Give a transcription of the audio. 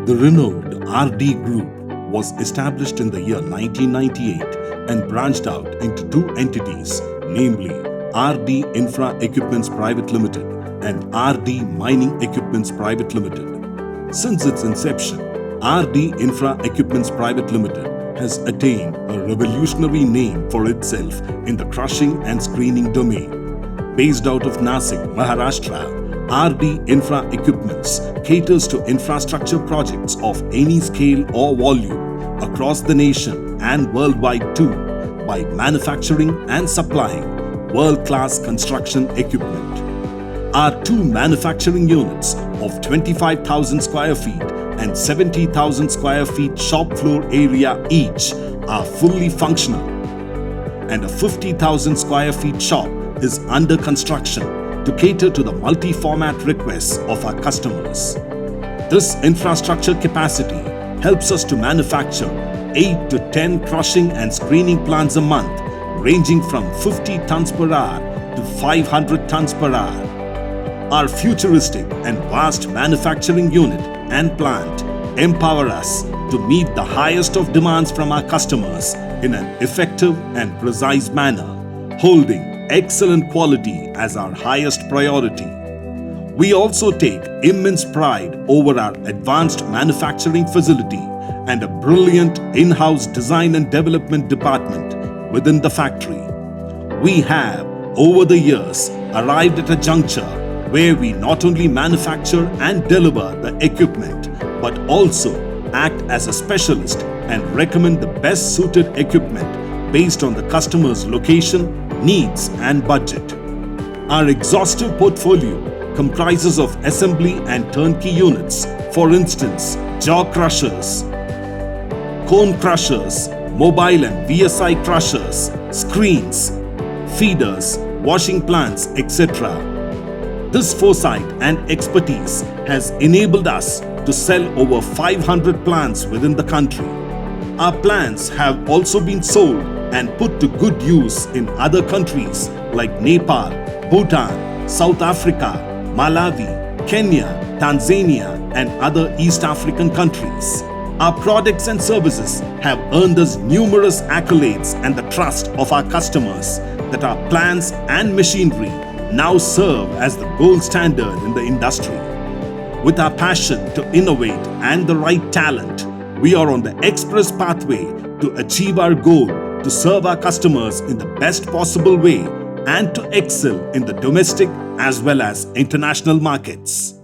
The renowned RD Group was established in the year 1998 and branched out into two entities, namely RD Infra Equipments Private Limited and RD Mining Equipments Private Limited. Since its inception, RD Infra Equipments Private Limited has attained a revolutionary name for itself in the crushing and screening domain. Based out of Nasik, Maharashtra, RD Infra Equipments caters to infrastructure projects of any scale or volume across the nation and worldwide too, by manufacturing and supplying world-class construction equipment. Our two manufacturing units of 25,000 square feet and 70,000 square feet shop floor area each are fully functional, and a 50,000 square feet shop is under construction to cater to the multi-format requests of our customers. This infrastructure capacity helps us to manufacture 8 to 10 crushing and screening plants a month, ranging from 50 tons per hour to 500 tons per hour. Our futuristic and vast manufacturing unit and plant empower us to meet the highest of demands from our customers in an effective and precise manner, holding excellent quality as our highest priority. We also take immense pride over our advanced manufacturing facility and a brilliant in-house design and development department within the factory. We have, over the years, arrived at a juncture where we not only manufacture and deliver the equipment, but also act as a specialist and recommend the best suited equipment based on the customer's location, needs and budget. Our exhaustive portfolio comprises of assembly and turnkey units, for instance, jaw crushers, cone crushers, mobile and VSI crushers, screens, feeders, washing plants, etc. This foresight and expertise has enabled us to sell over 500 plants within the country. Our plants have also been sold and put to good use in other countries like Nepal, Bhutan, South Africa, Malawi, Kenya, Tanzania, and other East African countries. Our products and services have earned us numerous accolades and the trust of our customers that our plants and machinery now serve as the gold standard in the industry. With our passion to innovate and the right talent, we are on the express pathway to achieve our goal to serve our customers in the best possible way and to excel in the domestic as well as international markets.